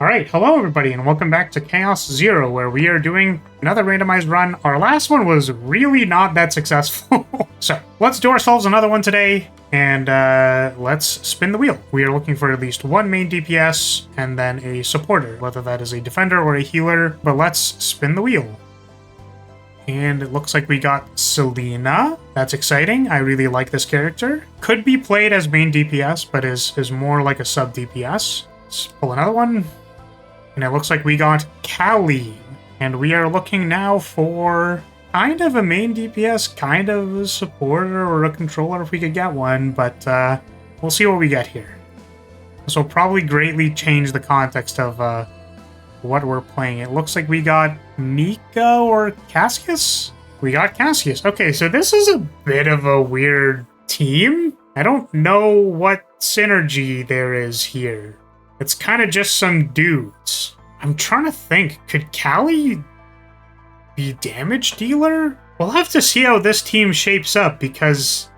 Alright, hello everybody, and welcome back to Chaos Zero, where we are doing another randomized run. Our last one was really not that successful. So, let's do ourselves another one today, and let's spin the wheel. We are looking for at least one main DPS, and then a supporter, whether that is a defender or a healer, but let's spin the wheel. And it looks like we got Selena. That's exciting. I really like this character. Could be played as main DPS, but is more like a sub DPS. Let's pull another one. And it looks like we got Khali. And we are looking now for kind of a main DPS, kind of a supporter or a controller if we could get one, but we'll see what we get here. This will probably greatly change the context of what we're playing. It looks like we got Mika or Cassius? We got Cassius. Okay, so this is a bit of a weird team. I don't know what synergy there is here. It's kind of just some dudes. I'm trying to think, could Khali be damage dealer? We'll have to see how this team shapes up because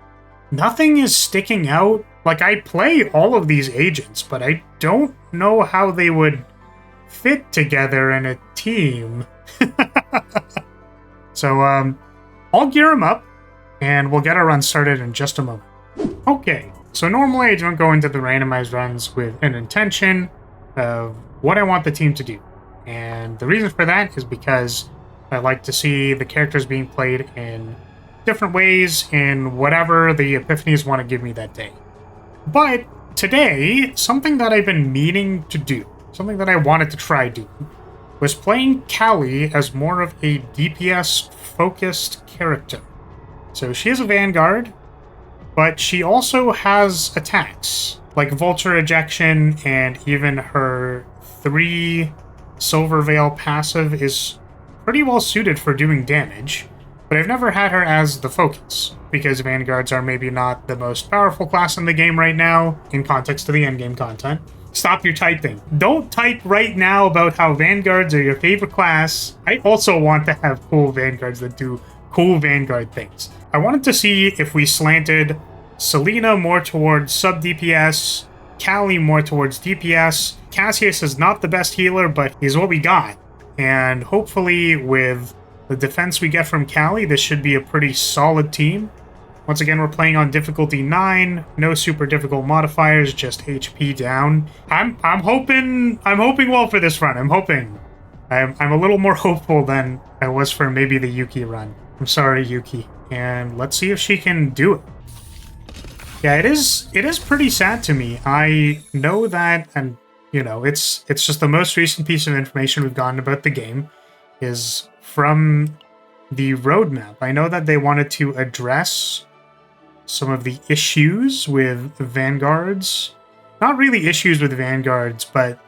nothing is sticking out. Like, I play all of these agents, but I don't know how they would fit together in a team. So, I'll gear them up, and we'll get our run started in just a moment. Okay, so normally I don't go into the randomized runs with an intention of what I want the team to do. And the reason for that is because I like to see the characters being played in different ways in whatever the epiphanies want to give me that day. But today, something that I've been meaning to do, something that I wanted to try doing, was playing Khali as more of a DPS-focused character. So she is a Vanguard, but she also has attacks, like Vulture Ejection, and even her 3 Silver Veil passive is pretty well suited for doing damage, but I've never had her as the focus, because Vanguards are maybe not the most powerful class in the game right now, in context to the endgame content. Stop your typing. Don't type right now about how Vanguards are your favorite class. I also want to have cool Vanguards that do cool Vanguard things. I wanted to see if we slanted Selena more towards sub-DPS, Khali more towards DPS. Cassius is not the best healer, but he's what we got. And hopefully with the defense we get from Khali, this should be a pretty solid team. Once again, we're playing on difficulty 9, no super difficult modifiers, just HP down. I'm hoping well for this run. I'm a little more hopeful than I was for maybe the Yuki run. I'm sorry, Yuki. And let's see if she can do it. Yeah, it is pretty sad to me. I know that, and you know, it's just the most recent piece of information we've gotten about the game is from the roadmap. I know that they wanted to address some of the issues with Vanguards. Not really issues with Vanguards, but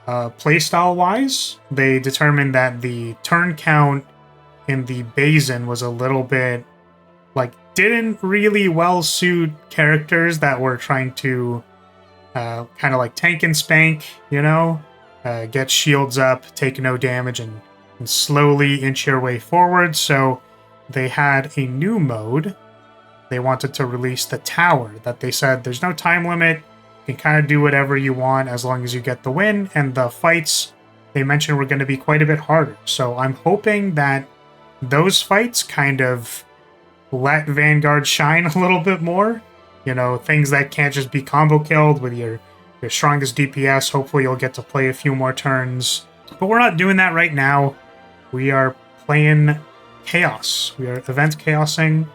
playstyle-wise, they determined that the turn count in the Basin was a little bit, like, didn't really well suit characters that were trying to kind of like tank and spank, you know? Get shields up, take no damage, and slowly inch your way forward. So they had a new mode. They wanted to release the tower that they said there's no time limit. You can kind of do whatever you want as long as you get the win. And the fights they mentioned were going to be quite a bit harder. So I'm hoping that those fights kind of let Vanguard shine a little bit more. You know, things that can't just be combo killed with your strongest DPS. Hopefully you'll get to play a few more turns. But we're not doing that right now. We are playing Chaos. We are event chaosing.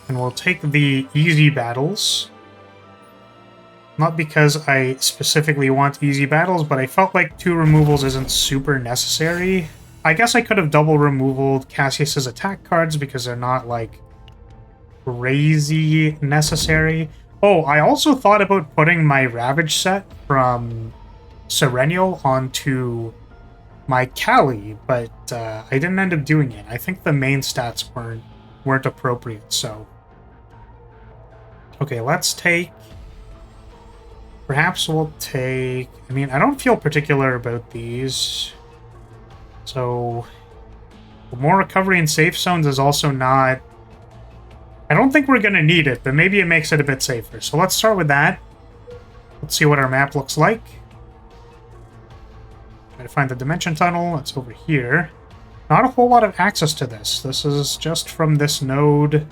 And we'll take the easy battles. Not because I specifically want easy battles, but I felt like 2 removals isn't super necessary. I guess I could have double removaled Cassius's attack cards because they're not, like, crazy necessary. Oh, I also thought about putting my Ravage set from Serennial onto my Khali, but I didn't end up doing it. I think the main stats weren't appropriate, so... Okay, let's take... Perhaps we'll take... I mean, I don't feel particular about these. So... More recovery in safe zones is also not... I don't think we're going to need it, but maybe it makes it a bit safer. So let's start with that. Let's see what our map looks like. Try to find the dimension tunnel. It's over here. Not a whole lot of access to this. This is just from this node.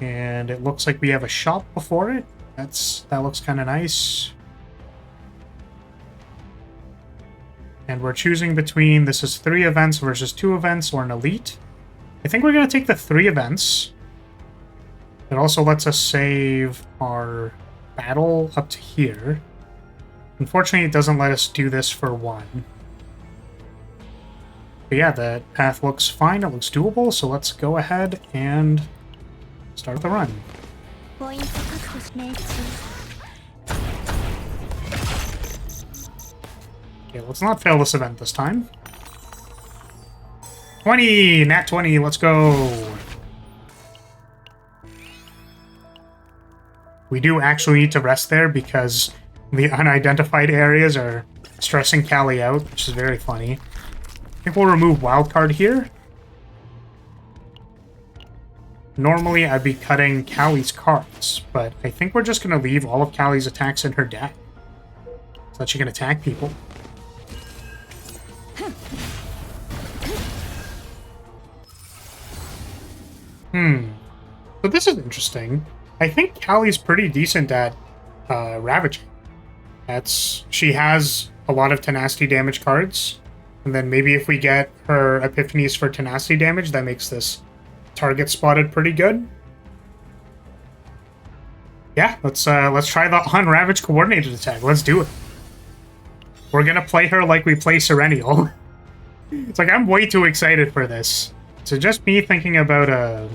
And it looks like we have a shop before it. That looks kind of nice. And we're choosing between, this is 3 events versus 2 events or an elite. I think we're going to take the 3 events. It also lets us save our battle up to here. Unfortunately, it doesn't let us do this for 1. But yeah, the path looks fine. It looks doable, so let's go ahead and start the run. Okay, let's not fail this event this time. 20! Nat 20, let's go! We do actually need to rest there because the unidentified areas are stressing Khali out, which is very funny. I think we'll remove wildcard here. Normally, I'd be cutting Khali's cards, but I think we're just going to leave all of Khali's attacks in her deck so that she can attack people. So this is interesting. I think Khali's pretty decent at ravaging. She has a lot of tenacity damage cards, and then maybe if we get her epiphanies for tenacity damage, that makes this target spotted pretty good. Yeah, let's try the unravage coordinated attack. Let's do it. We're gonna play her like we play Serenial. It's like I'm way too excited for this. So just me thinking about a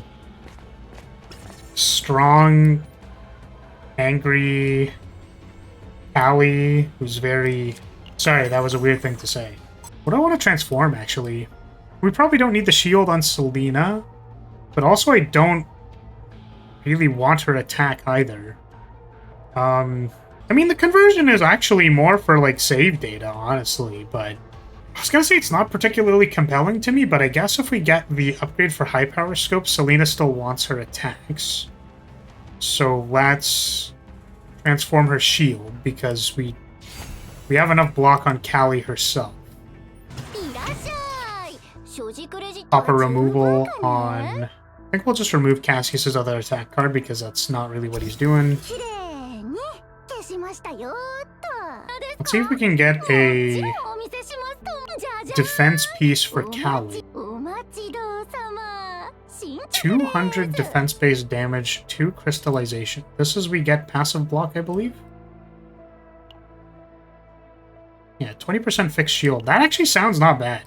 strong, angry Khali who's very... Sorry, that was a weird thing to say. What do I want to transform, actually? We probably don't need the shield on Selena, but also I don't really want her attack either. I mean, the conversion is actually more for, like, save data, honestly, but... I was gonna say it's not particularly compelling to me, but I guess if we get the upgrade for high power scope, Selena still wants her attacks. So let's transform her shield, because we have enough block on Khali herself. Pop a removal on... I think we'll just remove Cassius's other attack card, because that's not really what he's doing. Let's see if we can get a defense piece for Khali. 200 defense-based damage, 2 crystallization. This is we get passive block, I believe. Yeah, 20% fixed shield. That actually sounds not bad.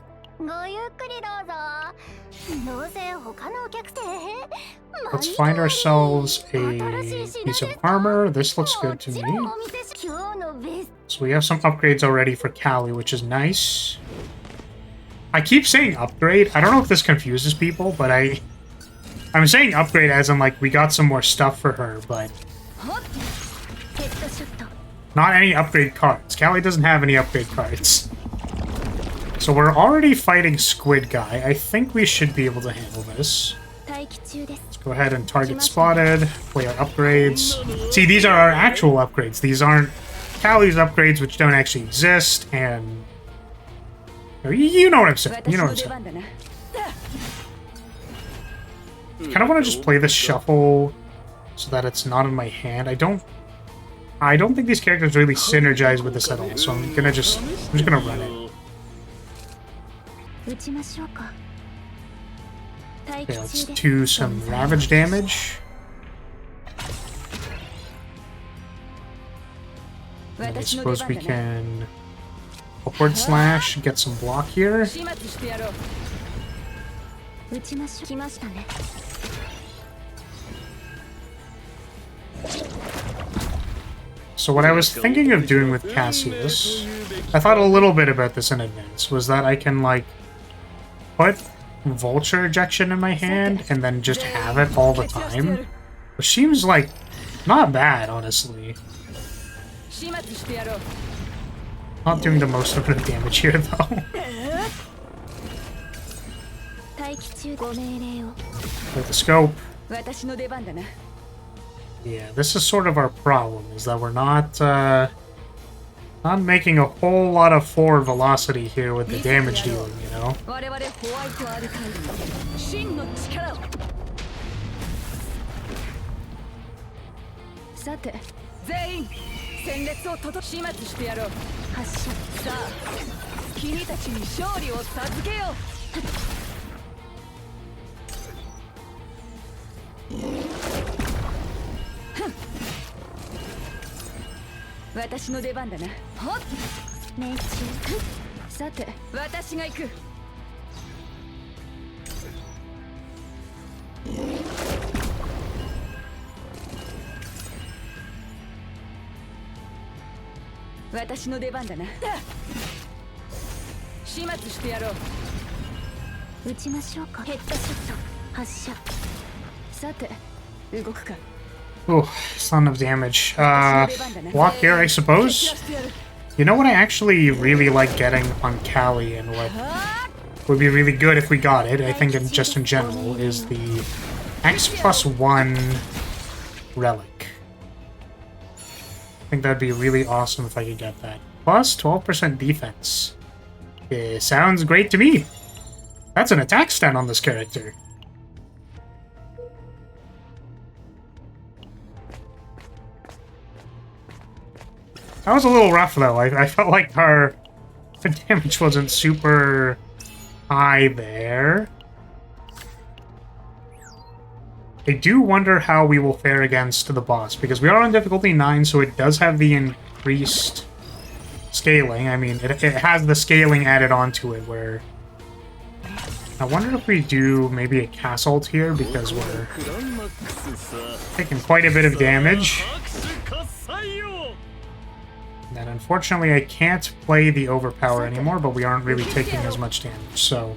Let's find ourselves a piece of armor. This looks good to me. So we have some upgrades already for Khali, which is nice. I keep saying upgrade. I don't know if this confuses people, but I'm saying upgrade as in, like, we got some more stuff for her, but... Not any upgrade cards. Khali doesn't have any upgrade cards. So we're already fighting Squid Guy. I think we should be able to handle this. Let's go ahead and target spotted. Play our upgrades. See, these are our actual upgrades. These aren't Khali's upgrades, which don't actually exist, and... You know what I'm saying. You know what I'm saying. I kind of want to just play this shuffle so that it's not in my hand. I don't think these characters really synergize with this at all, so I'm just gonna run it. Okay, let's do some ravage damage. And I suppose we can upward slash, get some block here. So what I was thinking of doing with Cassius, I thought a little bit about this in advance, was that I can, like, put vulture ejection in my hand and then just have it all the time. Which seems, like, not bad, honestly. Not doing the most of the damage here, though. With the scope. Yeah, this is sort of our problem, is that we're not Not making a whole lot of forward velocity here with the damage dealing, you know? Oh, it's not enough damage. Block here, I suppose? You know what I actually really like getting on Khali, and what would be really good if we got it, I think just in general, is the X+1 relic. I think that'd be really awesome if I could get that. Plus 12% defense. It sounds great to me. That's an attack stat on this character. That was a little rough, though. I felt like our damage wasn't super high there. I do wonder how we will fare against the boss, because we are on difficulty 9, so it does have the increased scaling. I mean, it has the scaling added onto it, where... I wonder if we do maybe a cast ult here, because we're taking quite a bit of damage. And unfortunately, I can't play the overpower anymore, but we aren't really taking as much damage, so...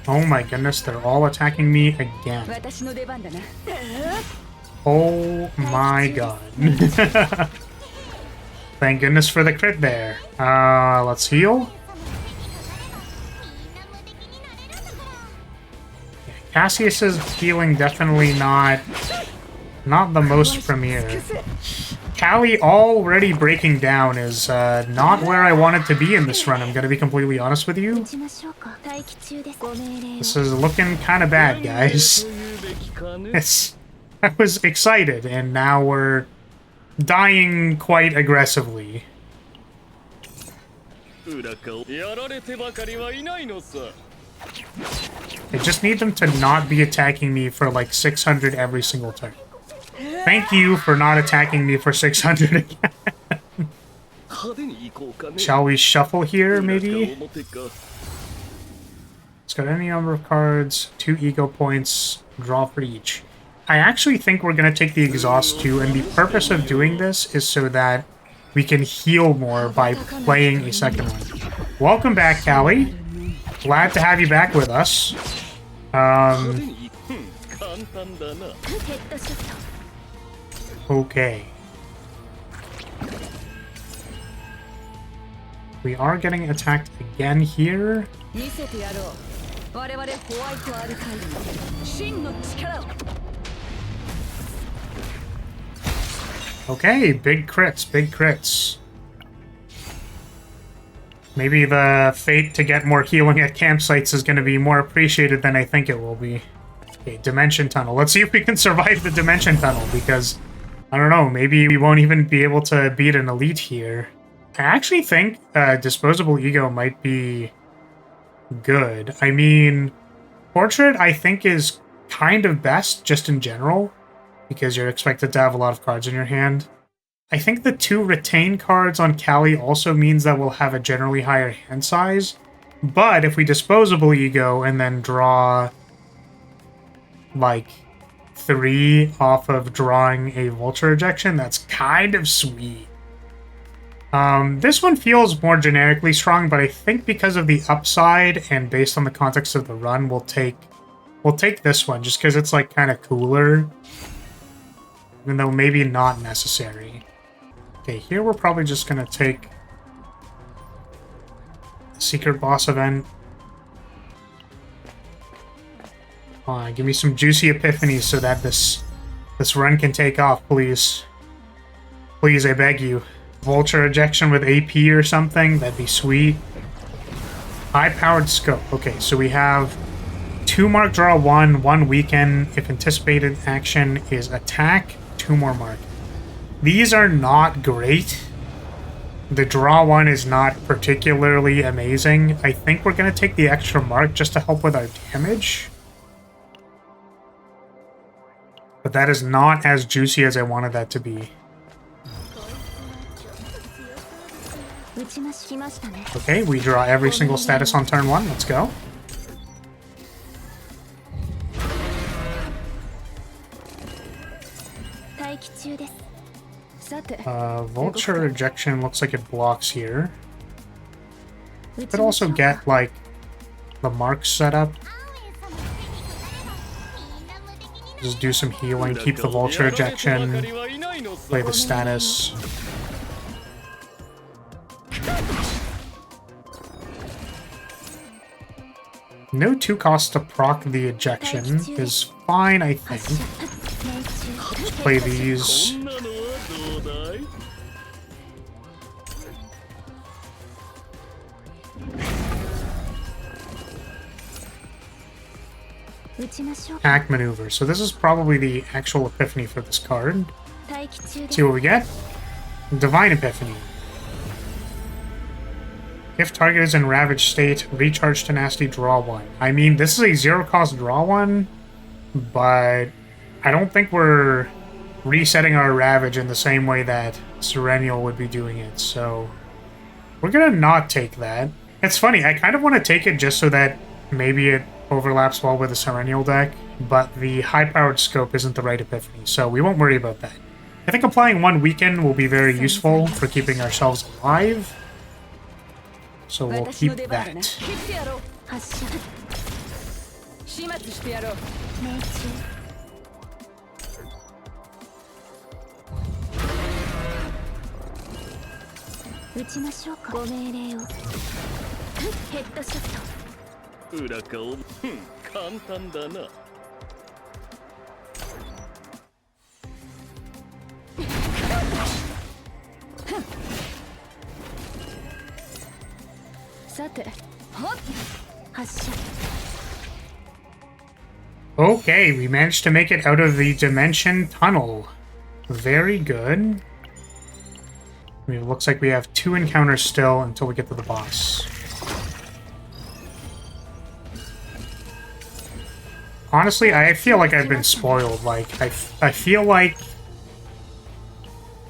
Oh my goodness, they're all attacking me again. Oh my god. Thank goodness for the crit there. Let's heal. Cassius's healing definitely not the most premier. Khali already breaking down is not where I want it to be in this run, I'm gonna be completely honest with you. This is looking kind of bad, guys. I was excited, and now we're dying quite aggressively. I just need them to not be attacking me for like 600 every single turn. Thank you for not attacking me for 600 again. Shall we shuffle here, maybe? It's got any number of cards, 2 ego points, draw for each. I actually think we're going to take the exhaust too, and the purpose of doing this is so that we can heal more by playing a second one. Welcome back, Khali. Glad to have you back with us. Okay. We are getting attacked again here. Okay, big crits, big crits. Maybe the fate to get more healing at campsites is going to be more appreciated than I think it will be. Okay, Dimension Tunnel. Let's see if we can survive the Dimension Tunnel, because, I don't know, maybe we won't even be able to beat an elite here. I actually think Disposable Ego might be good. I mean, Portrait, I think, is kind of best, just in general, because you're expected to have a lot of cards in your hand. I think the 2 retain cards on Khali also means that we'll have a generally higher hand size, but if we Disposable Ego and then draw, like, 3 off of drawing a Vulture Ejection, that's kind of sweet. This one feels more generically strong, but I think because of the upside and based on the context of the run, we'll take this one, just because it's, like, kind of cooler, even though maybe not necessary. Okay, here we're probably just gonna take the Secret Boss event. Come on, give me some juicy epiphanies so that this run can take off, please. Please, I beg you. Vulture ejection with AP or something, that'd be sweet. High-powered scope. Okay, so we have 2 mark, draw 1, 1 weaken. If anticipated action is attack, 2 more mark. These are not great. The draw 1 is not particularly amazing. I think we're going to take the extra mark just to help with our damage. But that is not as juicy as I wanted that to be. Okay, we draw every single status on turn 1. Let's go. Vulture ejection looks like it blocks here. Could also get, like, the marks set up. Just do some healing, keep the vulture ejection, play the status. No 2 costs to proc the ejection is fine, I think. Let's play these. Hack maneuver. So this is probably the actual epiphany for this card. Let's see what we get. Divine Epiphany. If target is in Ravage state, recharge Tenacity, draw 1. I mean, this is a 0 cost draw 1, but I don't think we're resetting our Ravage in the same way that Serennial would be doing it, so we're gonna not take that. It's funny, I kind of want to take it just so that maybe it overlaps well with the Serennial deck, but the high-powered scope isn't the right epiphany, so we won't worry about that. I think applying 1 weaken will be very useful for keeping ourselves alive, so we'll keep that. Okay, we managed to make it out of the Dimension Tunnel. Very good. I mean, it looks like we have 2 encounters still until we get to the boss. Honestly, I feel like I've been spoiled. Like, I feel like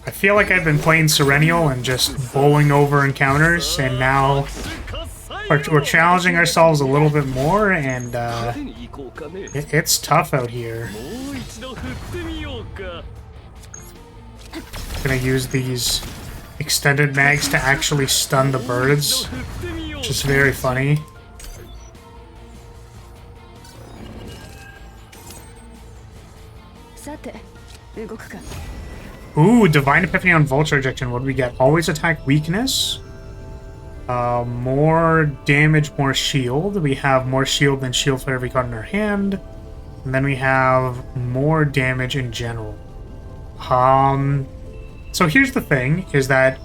I've been playing Serennial and just bowling over encounters, and now we're challenging ourselves a little bit more, and it's tough out here. Gonna use these extended mags to actually stun the birds, which is very funny. Ooh, Divine Epiphany on Vulture Ejection. What do we get? Always attack weakness. More damage, more shield. We have more shield than shield for every card in our hand. And then we have more damage in general. So here's the thing, is that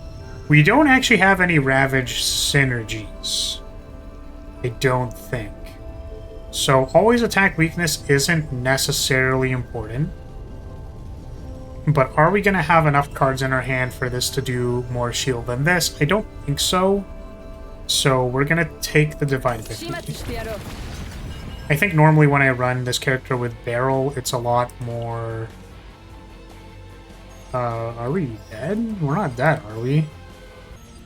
we don't actually have any Ravage synergies. I don't think. So always attack weakness isn't necessarily important. But are we going to have enough cards in our hand for this to do more shield than this? I don't think so. So we're going to take the Divine Epiphany. I think normally when I run this character with Barrel, it's a lot more... are we dead? We're not dead, are we?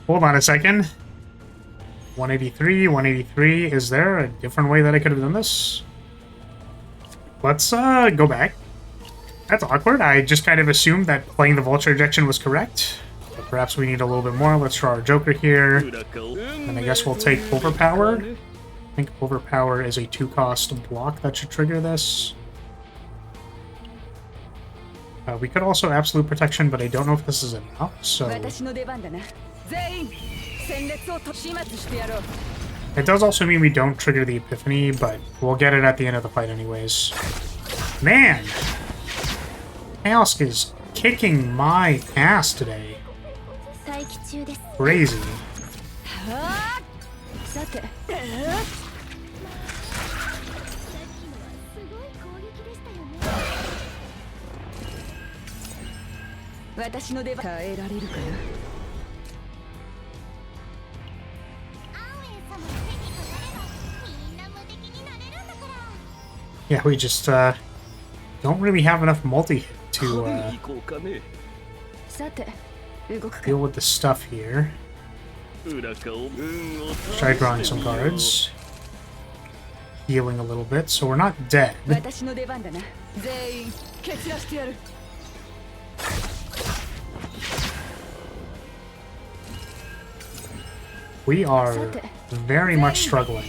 Hold on a second. 183, 183. Is there a different way that I could have done this? Let's go back. That's awkward. I just kind of assumed that playing the Vulture Ejection was correct. But perhaps we need a little bit more. Let's draw our Joker here. And I guess we'll take Overpower. I think Overpower is a 2-cost block that should trigger this. We could also Absolute Protection, but I don't know if this is enough, so... It does also mean we don't trigger the Epiphany, but we'll get it at the end of the fight anyways. Man! Chaos is kicking my ass today. Crazy. Yeah, we just don't really have enough multi-hit to deal with the stuff here. Try drawing some cards. Healing a little bit, so we're not dead. We are very much struggling.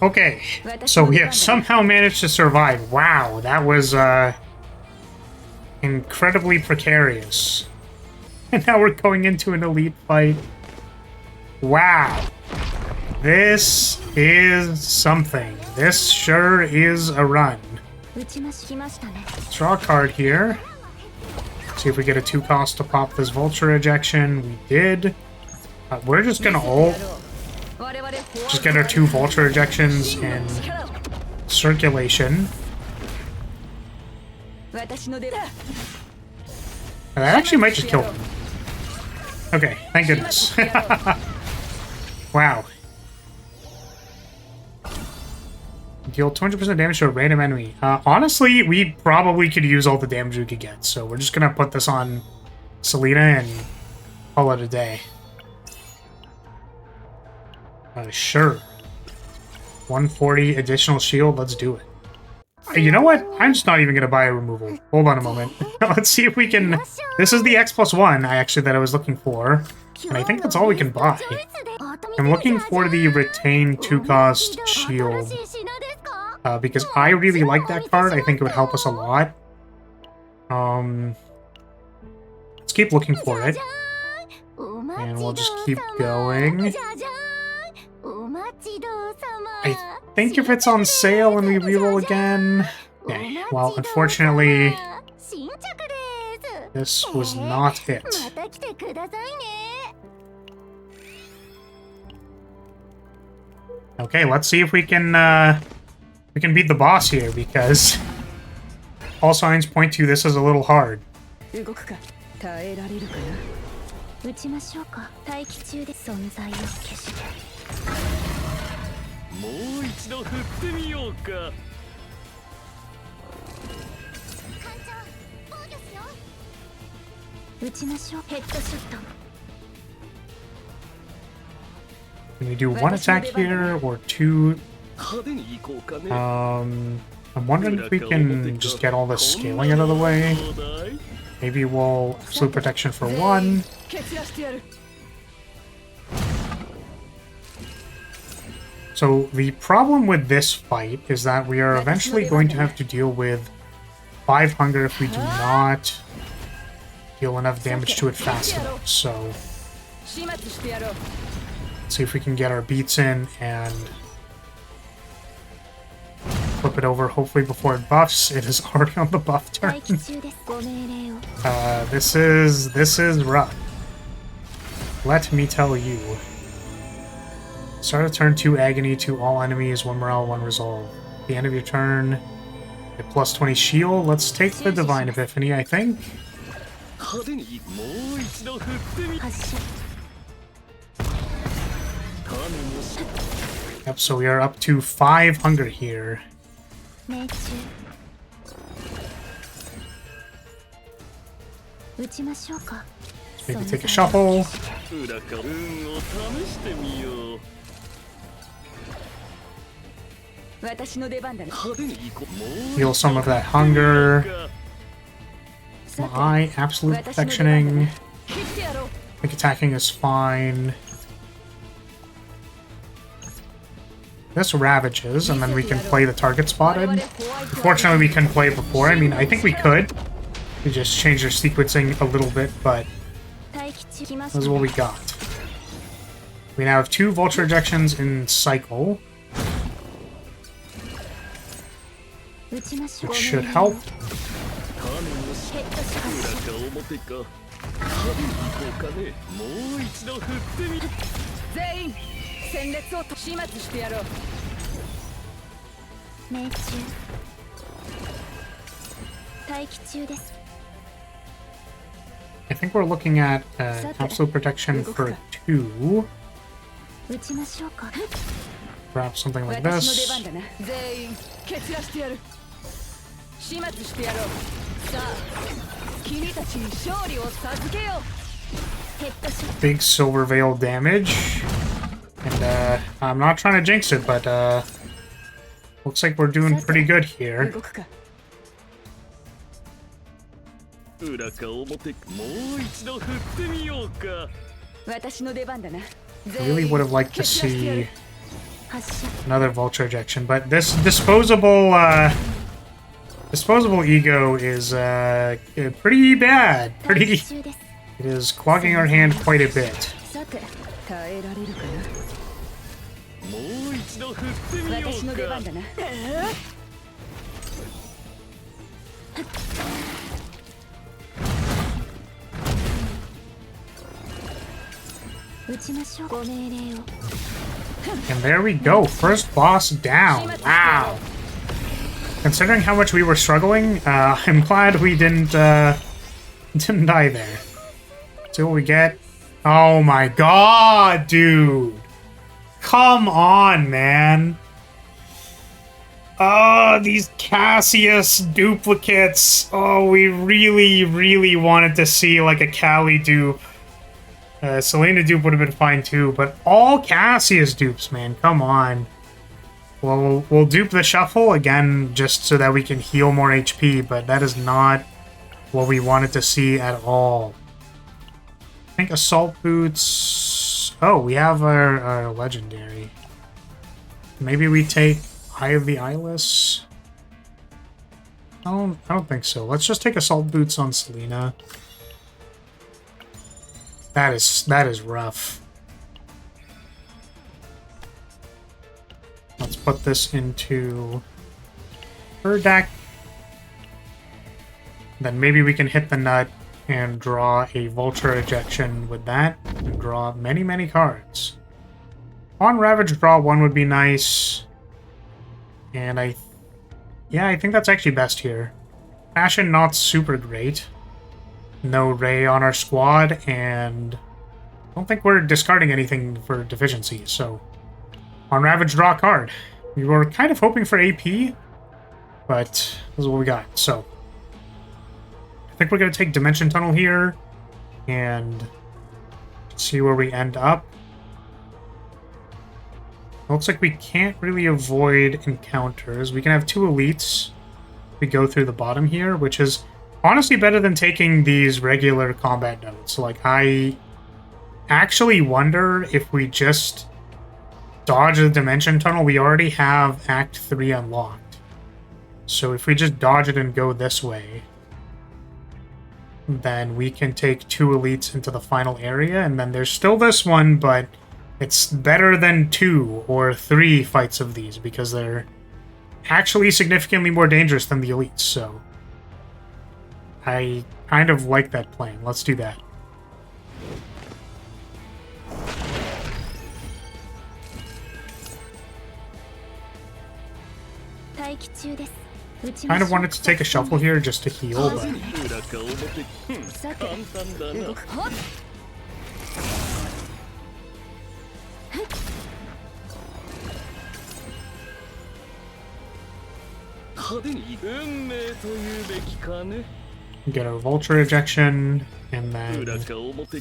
Okay, so we have somehow managed to survive. Wow, that was incredibly precarious. And now we're going into an elite fight. Wow. This is something. This sure is a run. Let's draw a card here. See if we get a 2-cost to pop this Vulture Ejection. We did. We're just gonna ult. Just get our 2 Vulture Ejections in circulation. That actually might just kill them. Okay, thank goodness. Wow. Deal 200% damage to a random enemy. Honestly, we probably could use all the damage we could get, so we're just gonna put this on Selena and call it a day. Sure. 140 additional shield, let's do it. You know what? I'm just not even gonna buy a removal. Hold on a moment. Let's see if we can... This is the X+1, that I was looking for. And I think that's all we can buy. I'm looking for the retain 2-cost shield. Because I really like that card. I think it would help us a lot. Let's keep looking for it. And we'll just keep going. I think if it's on sale and we reroll again... Okay, well, unfortunately, this was not it. Okay, let's see if we can beat the boss here, because all signs point to this is a little hard. Can we do 1 attack here, or 2? I'm wondering if we can just get all this scaling out of the way. Maybe we'll Absolute Protection for 1. So the problem with this fight is that we are eventually going to have to deal with 5 hunger if we do not deal enough damage to it fast enough. So let's see if we can get our beats in and flip it over, hopefully before it buffs. It is already on the buff turn. This is rough. Let me tell you. Start of turn 2 agony to all enemies, 1 morale, 1 resolve. At the end of your turn, a plus 20 shield. Let's take the Divine Epiphany, I think. Yep, so we are up to 5 hunger here. Maybe take a shuffle. Heal some of that hunger. My absolute protectioning. I think attacking is fine. This ravages, and then we can play the target spotted. Unfortunately, we couldn't play it before. I mean, I think we could. We just changed our sequencing a little bit, but this is what we got. We now have 2 vulture ejections in cycle, which should help. I think we're looking at absolute protection for 2. Perhaps something like this. Big silver veil damage. And I'm not trying to jinx it, but looks like we're doing pretty good here. Really would have liked to see another vulture ejection, but this disposable ego is pretty bad. It is clogging our hand quite a bit. And there we go, first boss down. Wow. Considering how much we were struggling, I'm glad we didn't die there. See what we get. Oh my god, dude. Come on, man. Oh, these Cassius duplicates. Oh, we really wanted to see like a Khali dupe. Selena dupe would have been fine too, but all Cassius dupes, man. Come on. Well, we'll dupe the shuffle again just so that we can heal more HP, but that is not what we wanted to see at all. I think assault boots. Oh, we have our legendary. Maybe we take Eye of the Eyeless. I don't think so. Let's just take assault boots on Selena. That is rough. Let's put this into her deck. Then maybe we can hit the nut and draw a vulture ejection with that and draw many cards. On Ravage, draw 1 would be nice. And I think that's actually best here. Fashion, not super great. No Ray on our squad, and I don't think we're discarding anything for deficiency, so on Ravage, draw a card. We were kind of hoping for AP, but this is what we got. So I think we're going to take Dimension Tunnel here and see where we end up. Looks like we can't really avoid encounters. We can have 2 elites. We go through the bottom here, which is honestly better than taking these regular combat notes. Like, I actually wonder if we just dodge the Dimension Tunnel. We already have Act 3 unlocked. So if we just dodge it and go this way, then we can take 2 elites into the final area, and then there's still this one, but it's better than 2 or 3 fights of these, because they're actually significantly more dangerous than the elites, so I kind of like that plan. Let's do that. Kind of wanted to take a shuffle here just to heal, but Get our vulture ejection, and then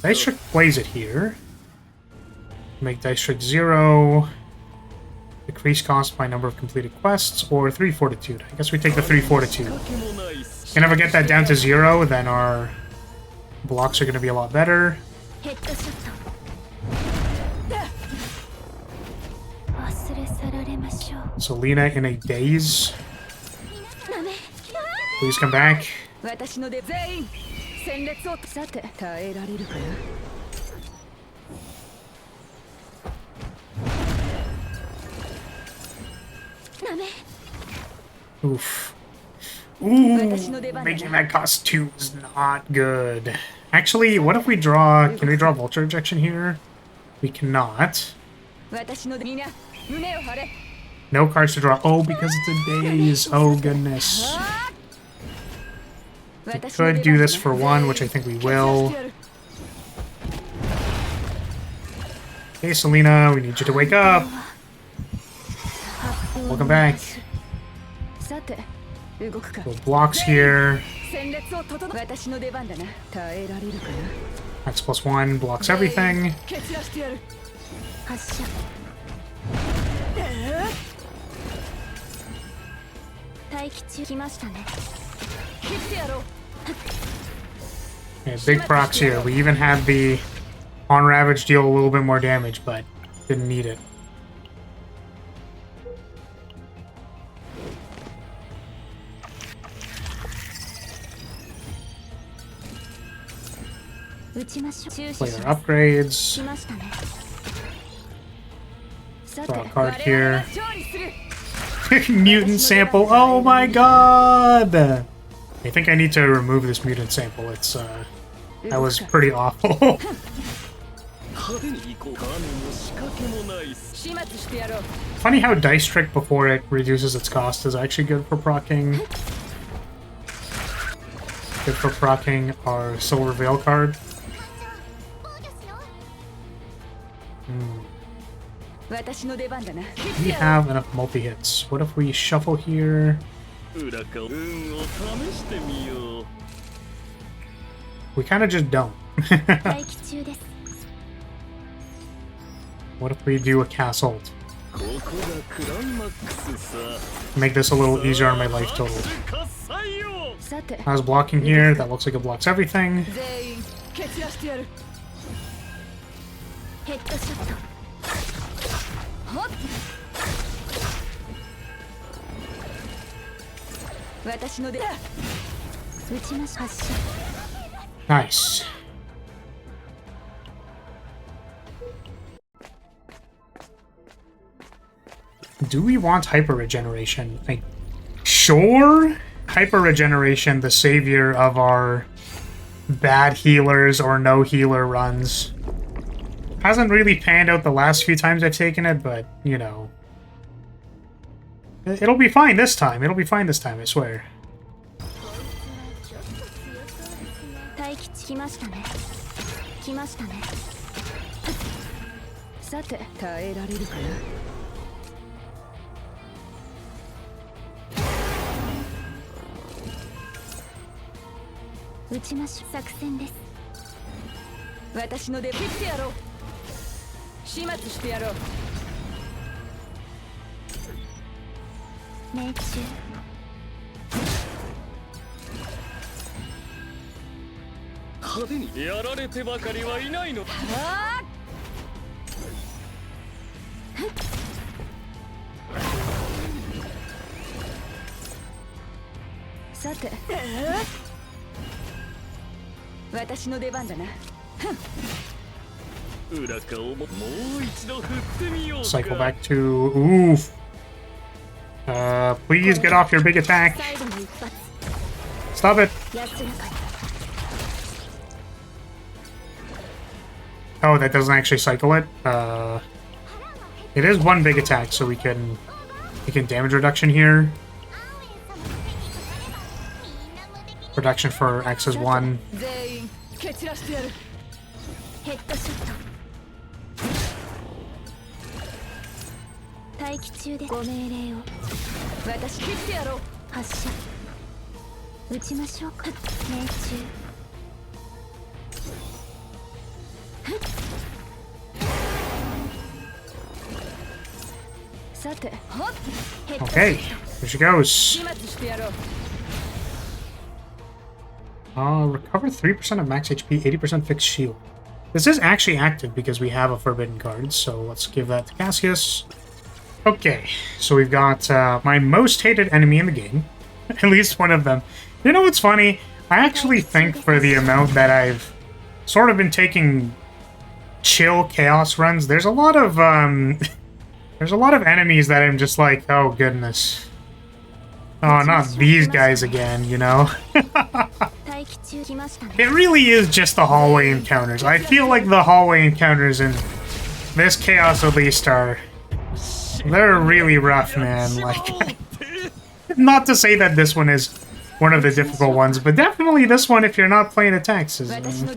dice trick plays it here. Make dice trick 0. Decrease cost by number of completed quests, or 3 fortitude. I guess we take the 3 fortitude. Can never get that down to 0, then our blocks are going to be a lot better. Selena in a daze. Please come back. Oof. Ooh, making that cost 2 is not good. Actually, what if we draw... Can we draw vulture ejection here? We cannot. No cards to draw. Oh, because it's a daze. Oh, goodness. We could do this for 1, which I think we will. Hey, Selena, we need you to wake up. Welcome back. Little blocks here. X plus 1 blocks everything. Okay, big procs here. We even had the on Ravage deal a little bit more damage, but didn't need it. Play our upgrades. Draw a card here. Mutant sample. Oh my god! I think I need to remove this mutant sample. It's that was pretty awful. Funny how dice trick before it reduces its cost is actually good for proccing. Good for proccing our Silver Veil card. We have enough multi-hits. What if we shuffle here? We kind of just don't. What if we do a cast ult? Make this a little easier on my life total. I was blocking here. That looks like it blocks everything. Nice. Do we want hyper regeneration? Like, sure. Hyper regeneration, the savior of our bad healers or no healer runs. Hasn't really panned out the last few times I've taken it, but, you know. It'll be fine this time. It'll be fine this time, I swear. Cycle back to... Oof. Please get off your big attack. Stop it. Oh, that doesn't actually cycle it. It is one big attack, so we can damage reduction here. Reduction for X is 1. Okay, here she goes. Recover 3% of max HP, 80% fixed shield. This is actually active because we have a forbidden card, so let's give that to Cassius. Okay, so we've got my most hated enemy in the game. At least one of them. You know what's funny? I actually think for the amount that I've sort of been taking chill chaos runs, there's a lot of there's a lot of enemies that I'm just like, oh goodness. Oh, not these guys again, you know? It really is just the hallway encounters. I feel like the hallway encounters in this chaos at least they're really rough, man. Like, not to say that this one is one of the difficult ones, but definitely this one, if you're not playing attacks, can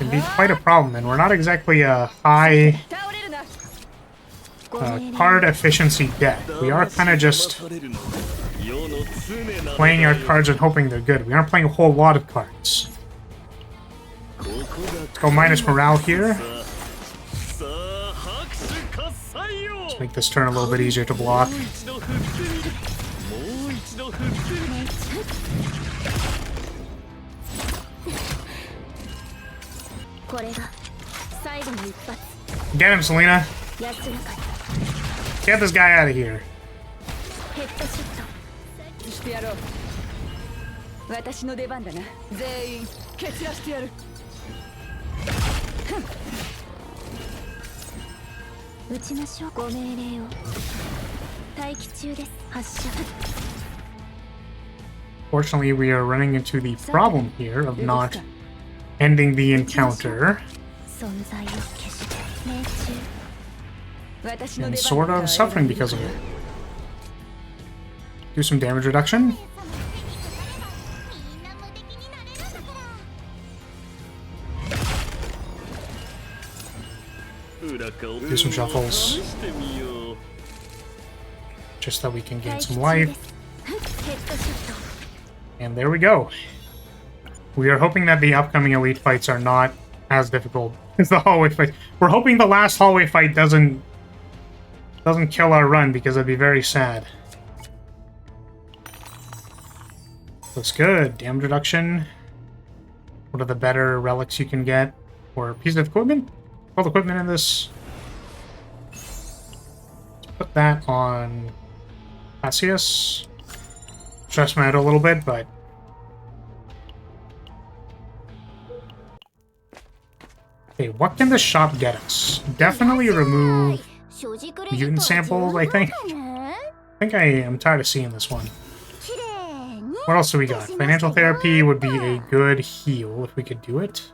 be quite a problem, and we're not exactly a high card efficiency deck. We are kind of just playing our cards and hoping they're good. We aren't playing a whole lot of cards. Let's go minus morale here. Let's make this turn a little bit easier to block. Get him, Selena. Get this guy out of here. Fortunately, we are running into the problem here of not ending the encounter. And sort of suffering because of it. Do some damage reduction. Do some shuffles. Just so we can gain some life. And there we go. We are hoping that the upcoming elite fights are not as difficult as the hallway fight. We're hoping the last hallway fight doesn't kill our run, because it'd be very sad. Looks good. Damage reduction. What are the better relics you can get? Or pieces of equipment? All the equipment in this. Let's put that on Cassius. Stress me out a little bit, but okay, what can the shop get us? Definitely remove mutant samples, I think. I am tired of seeing this one. What else do we got? Financial therapy would be a good heal if we could do it.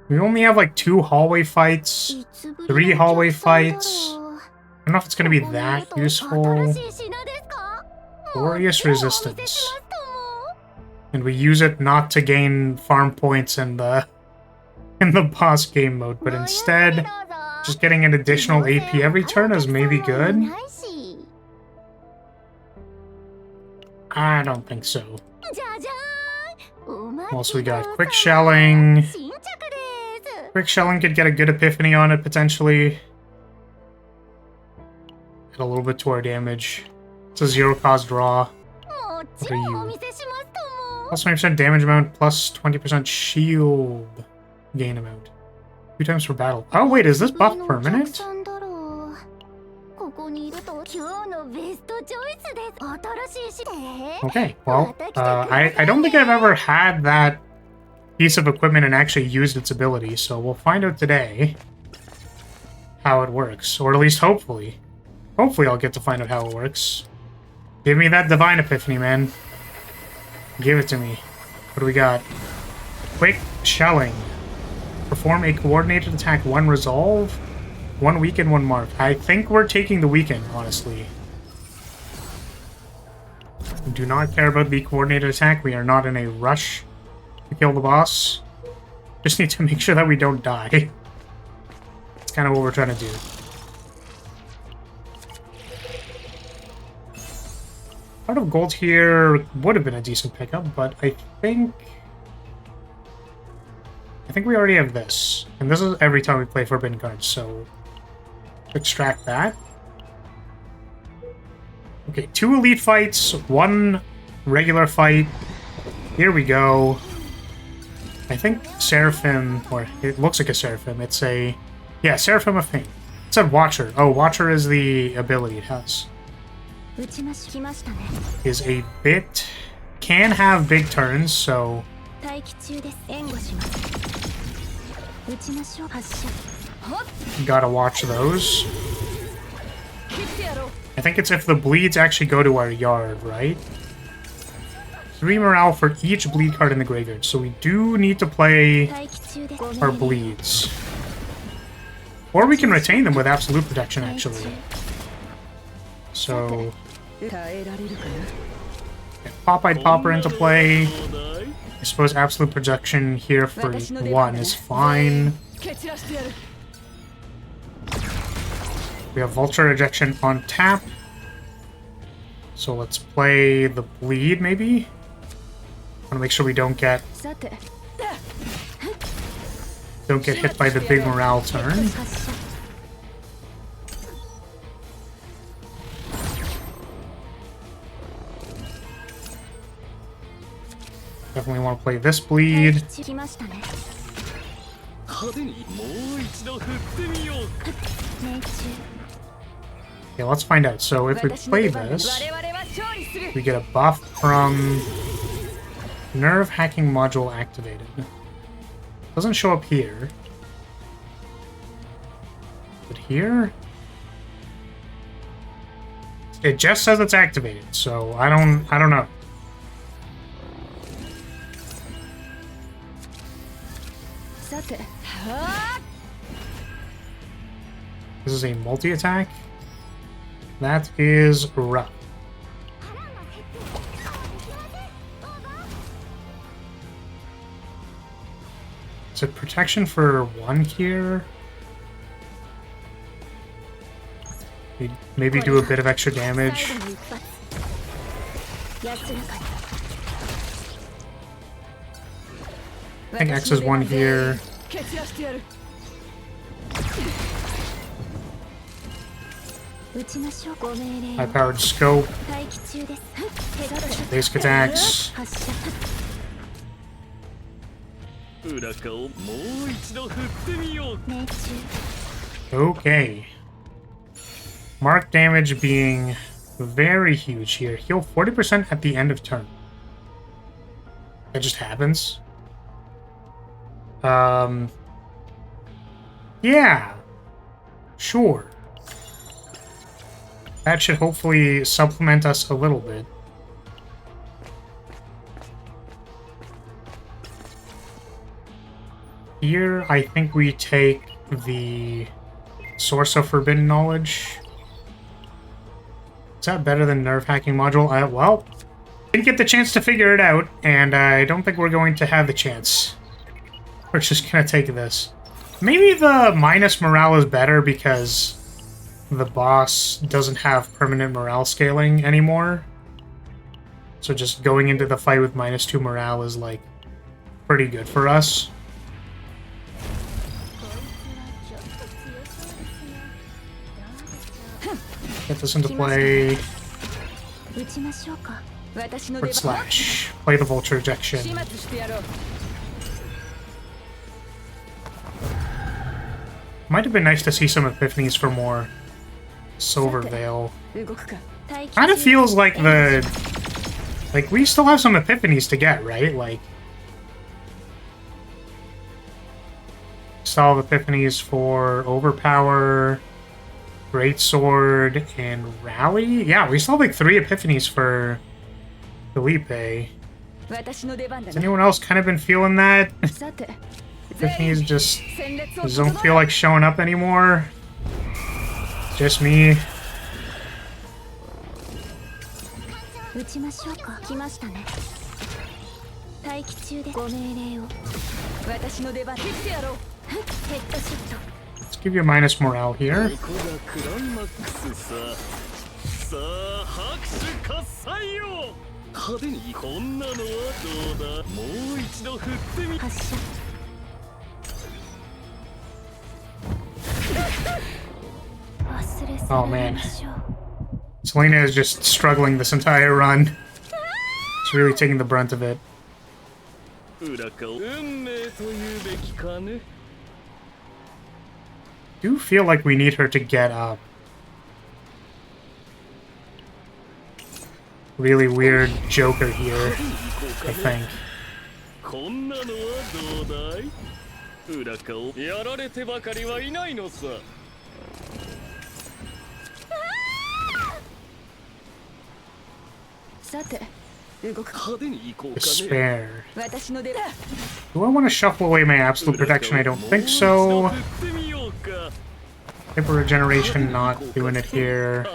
We only have like 2 hallway fights, 3 hallway fights. I don't know if it's going to be that useful. Glorious resistance. And we use it not to gain farm points in the boss game mode, but instead just getting an additional AP every turn is maybe good. I don't think so. Also, we got quick shelling. Quick shelling could get a good epiphany on it, potentially. Add a little bit to our damage. It's a 0-cost draw. What are you? Plus 20% damage amount, plus 20% shield gain amount. 2 times per battle. Oh wait, is this buff permanent? Okay, well, I don't think I've ever had that piece of equipment and actually used its ability, so we'll find out today how it works, or at least hopefully. Hopefully I'll get to find out how it works. Give me that divine epiphany, man. Give it to me. What do we got? Quick shelling. Perform a coordinated attack, 1 resolve, 1 weaken, 1 mark. I think we're taking the weaken, honestly. We do not care about the coordinated attack. We are not in a rush to kill the boss. Just need to make sure that we don't die. That's kind of what we're trying to do. Heart of Gold here would have been a decent pickup, but I think we already have this. And this is every time we play Forbidden Cards, so extract that. Okay, 2 elite fights, 1 regular fight. Here we go. I think Seraphim, or it looks like a Seraphim. It's a, yeah, Seraphim of Fame. It said Watcher. Oh, Watcher is the ability it has. Is a bit, can have big turns, so gotta watch those. I think it's if the bleeds actually go to our yard, right? 3 morale for each bleed card in the graveyard, so we do need to play our bleeds. Or we can retain them with absolute protection, actually. So get Pop-Eyed Popper into play. I suppose absolute protection here for 1 is fine. We have Vulture Ejection on tap. So let's play the bleed, maybe? I want to make sure we don't get hit by the big morale turn. Definitely want to play this bleed. Okay, let's find out. So if we play this, we get a buff from Nerve Hacking Module activated. Doesn't show up here. But here? It just says it's activated, so I don't know. This is a multi-attack. That is rough. Is it protection for 1 here? Maybe do a bit of extra damage. I think X is 1 here. High-powered scope. Basic attacks. Okay. Mark damage being very huge here. Heal 40% at the end of turn. That just happens. Yeah. Sure. That should hopefully supplement us a little bit. Here, I think we take the Source of Forbidden Knowledge. Is that better than Nerve Hacking Module? Well, didn't get the chance to figure it out, and I don't think we're going to have the chance. We're just gonna take this. Maybe the minus morale is better because the boss doesn't have permanent morale scaling anymore. So just going into the fight with -2 morale is, like, pretty good for us. Get this into play. Quick slash. Play the Vulture Ejection. Might have been nice to see some epiphanies for more Silver Veil. Kind of feels like we still have some epiphanies to get, right? Like, still have epiphanies for Overpower, Greatsword, and Rally? Yeah, we still have like 3 epiphanies for Felipe. Has anyone else kind of been feeling that? Epiphanies just don't feel like showing up anymore. Just me. Let's give you a minus morale here. Oh man. Selena is just struggling this entire run. She's really taking the brunt of it. Do feel like we need her to get up. Really weird Joker here, I think. Despair. Do I want to shuffle away my absolute protection? I don't think so. Hyper regeneration, not doing it here.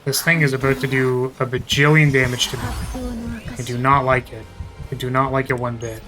This thing is about to do a bajillion damage to me. I do not like it. I do not like it one bit.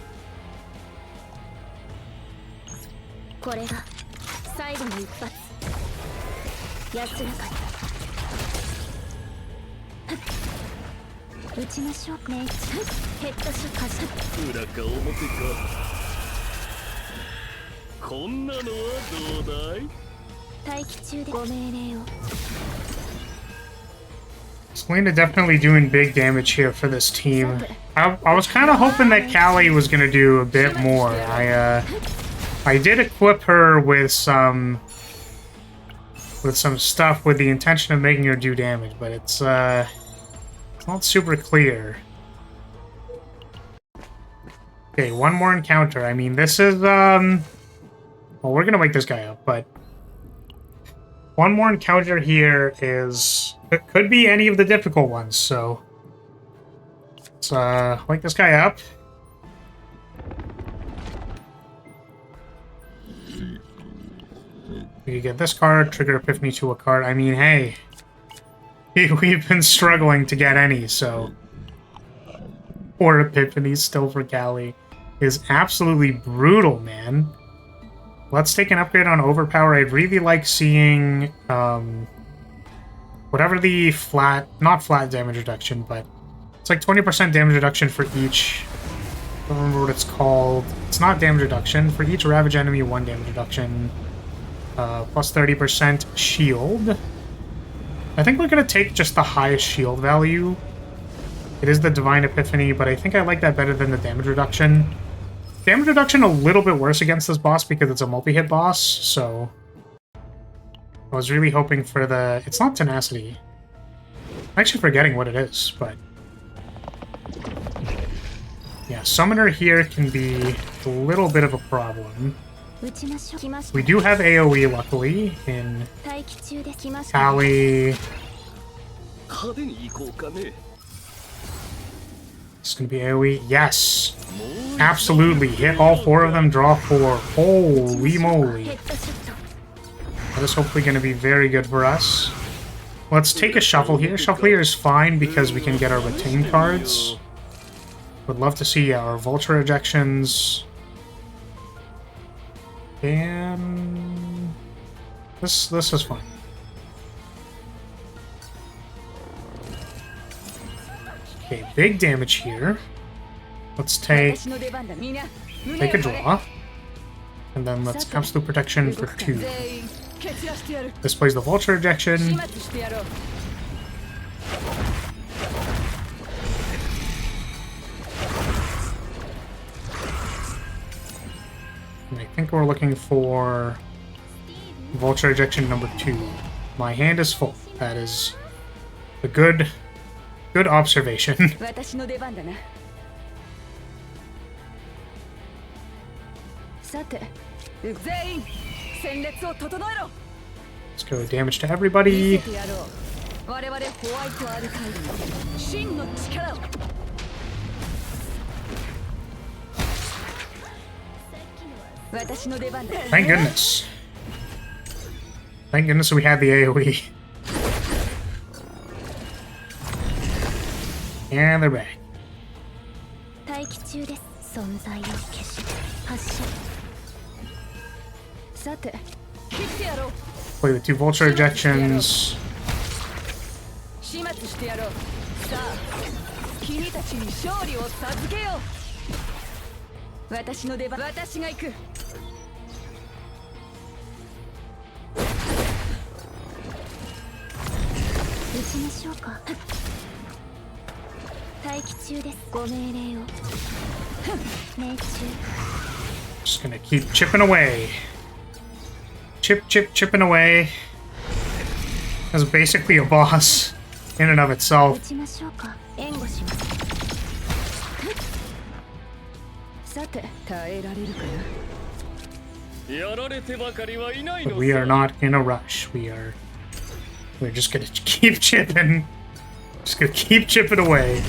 Selena definitely doing big damage here for this team. I was kind of hoping that Khali was going to do a bit more. I did equip her with some stuff with the intention of making her do damage, but it's not super clear. Okay, one more encounter. I mean, this is well, we're gonna wake this guy up, but one more encounter here is it could be any of the difficult ones, so let's wake this guy up. We could get this card, trigger Epiphany to a card. I mean, hey, we've been struggling to get any, so 4 Epiphanies still for Khali is absolutely brutal, man. Let's take an upgrade on Overpower. I'd really like seeing whatever the not flat damage reduction, but it's like 20% damage reduction for each. I don't remember what it's called. It's not damage reduction. For each Ravage enemy, 1 damage reduction. Plus 30% shield. I think we're going to take just the highest shield value. It is the Divine Epiphany, but I think I like that better than the damage reduction. Damage reduction a little bit worse against this boss because it's a multi-hit boss, so I was really hoping for the... It's not Tenacity. I'm actually forgetting what it is, but... Yeah, Summoner here can be a little bit of a problem. We do have AoE, luckily, in Khali. It's gonna be AoE. Yes! Absolutely. Hit all 4 of them, draw 4. Holy moly. That is hopefully gonna be very good for us. Let's take a shuffle here. Shuffle here is fine because we can get our retain cards. Would love to see our Vulture ejections. And this is fine. Okay, big damage here. Let's take a draw. And then let's Absolute Protection for 2. This plays the Vulture ejection. And I think we're looking for Vulture ejection number 2. My hand is full. That is a good observation. Let's go damage to everybody. Thank goodness. Thank goodness we had the AoE. And they're back. Play the 2 vulture ejections. Just gonna keep chipping away. Chipping away. That's basically a boss in and of itself. But we are not in a rush. We're just gonna keep chipping. Just gonna keep chipping away.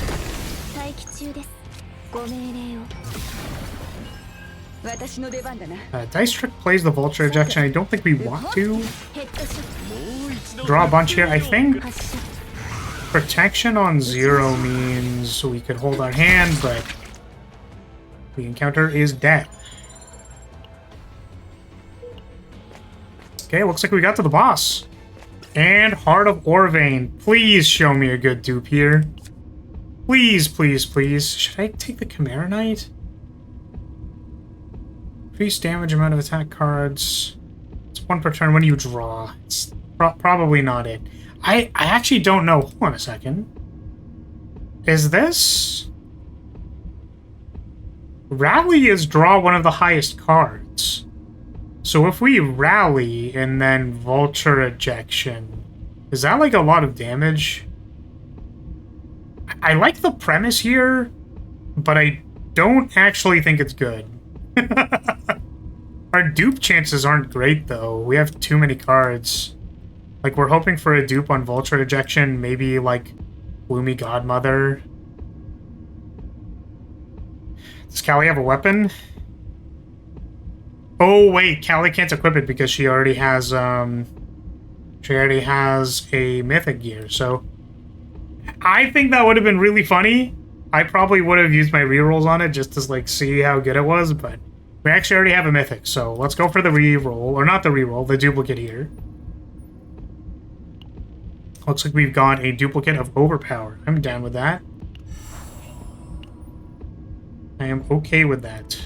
Dice Trick plays the vulture ejection. I don't think we want to draw a bunch here. I think protection on 0 means we could hold our hand, but the encounter is dead. Okay, looks like we got to the boss. And Heart of Orvain. Please show me a good dupe here. Please, please, please. Should I take the Chimera Knight? Increase damage, amount of attack cards. It's 1 per turn when you draw. It's probably not it. I actually don't know. Hold on a second. Is this... Rally is draw one of the highest cards. So if we rally and then vulture ejection, is that like a lot of damage? I like the premise here, but I don't actually think it's good. Our dupe chances aren't great though. We have too many cards. Like we're hoping for a dupe on vulture ejection, maybe like Gloomy Godmother. Does Khali have a weapon? Oh wait, Khali can't equip it because she already has a mythic gear, so I think that would have been really funny. I probably would have used my rerolls on it just to like see how good it was, but we actually already have a mythic, so let's go for the reroll, or not the reroll, the duplicate here. Looks like we've got a duplicate of Overpower. I'm down with that. I am okay with that.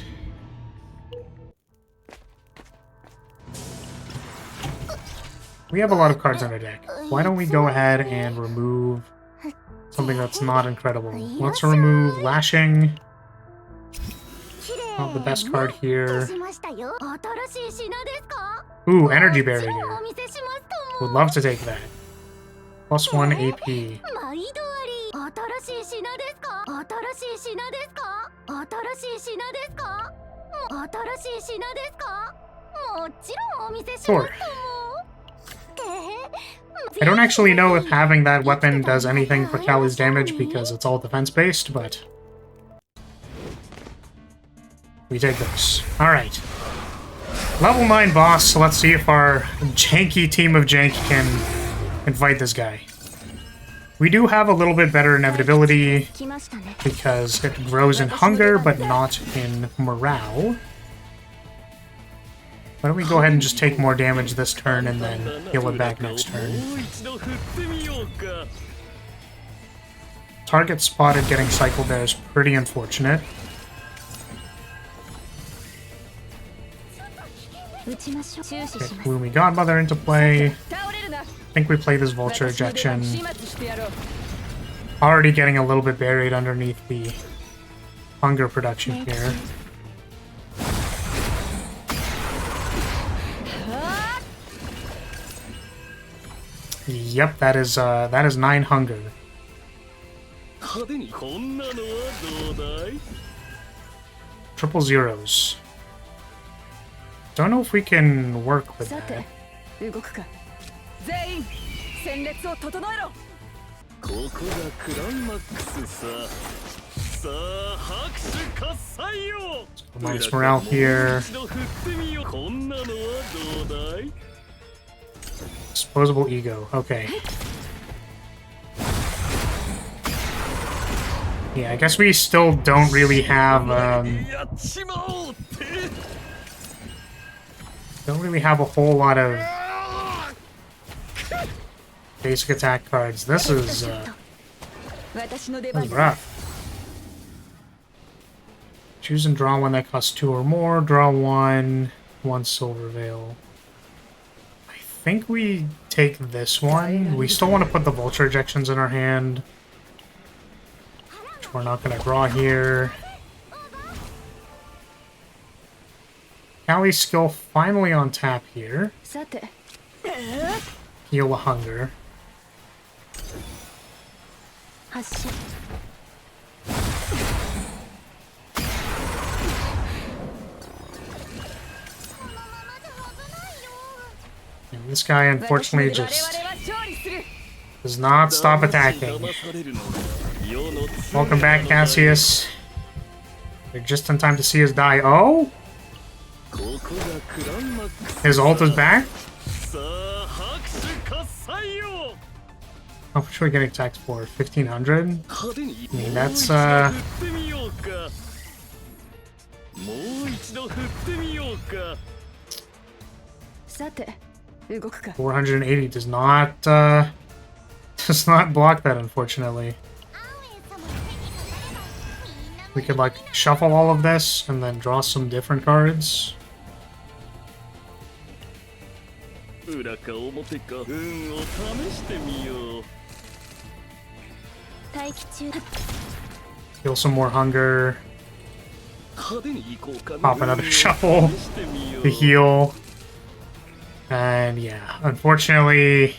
We have a lot of cards on our deck. Why don't we go ahead and remove something that's not incredible? Let's remove Lashing. Not the best card here. Ooh, Energy Barrier. Would love to take that. +1 AP. Sure. I don't actually know if having that weapon does anything for Khali's damage because it's all defense-based, but we take this. Alright. Level 9 boss, so let's see if our janky team of jank can fight this guy. We do have a little bit better inevitability because it grows in hunger, but not in morale. Why don't we go ahead and just take more damage this turn and then heal it back next turn. Target spotted getting cycled there is pretty unfortunate. Get Gloomy Godmother into play. I think we play this Vulture Ejection. Already getting a little bit buried underneath the hunger production here. Yep, that is 9 hunger. Triple zeros. Don't know if we can work with that. Minus morale here. Disposable ego. Okay. Yeah, I guess we still don't really have Don't really have a whole lot of basic attack cards. This is rough. Choose and draw one that costs 2 or more. Draw one silver veil. I think we take this one. We still want to put the vulture ejections in our hand, which we're not going to draw here. Khali's skill finally on tap here. Heal the hunger. And this guy unfortunately just does not stop attacking. Welcome back, Cassius. You're just in time to see us die. Oh! His ult is back? How much are we getting attacked for? 1,500? I mean, that's, 480 does not block that, unfortunately. We could, like, shuffle all of this and then draw some different cards. Heal some more hunger. Pop another shuffle to heal. And yeah, unfortunately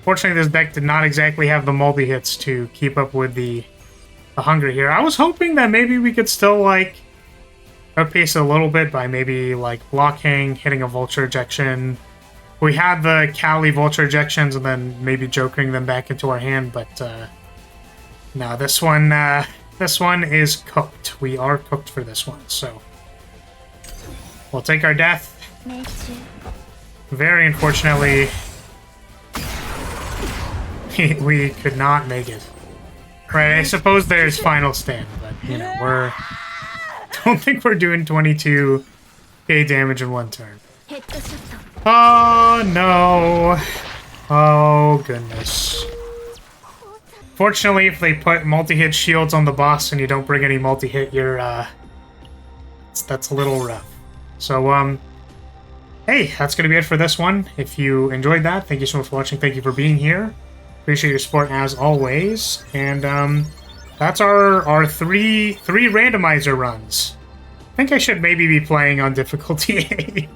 this deck did not exactly have the multi-hits to keep up with the hunger here. I was hoping that maybe we could still, like, outpace it a little bit by maybe, like, blocking, hitting a vulture ejection. We had the Khali vulture ejections and then maybe jokering them back into our hand, but no, this one is cooked. We are cooked for this one, so we'll take our death. Very unfortunately, we could not make it. Right, I suppose there's final stand, but, you know, don't think we're doing 22k damage in one turn. Oh, no. Oh, goodness. Fortunately, if they put multi-hit shields on the boss and you don't bring any multi-hit, you're, that's a little rough. So, hey, that's going to be it for this one. If you enjoyed that, thank you so much for watching. Thank you for being here. Appreciate your support as always. And, that's our three randomizer runs. I think I should maybe be playing on difficulty 8.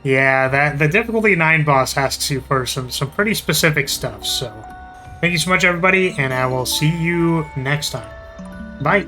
Yeah, the difficulty 9 boss asks you for some pretty specific stuff, so thank you so much, everybody, and I will see you next time. Bye!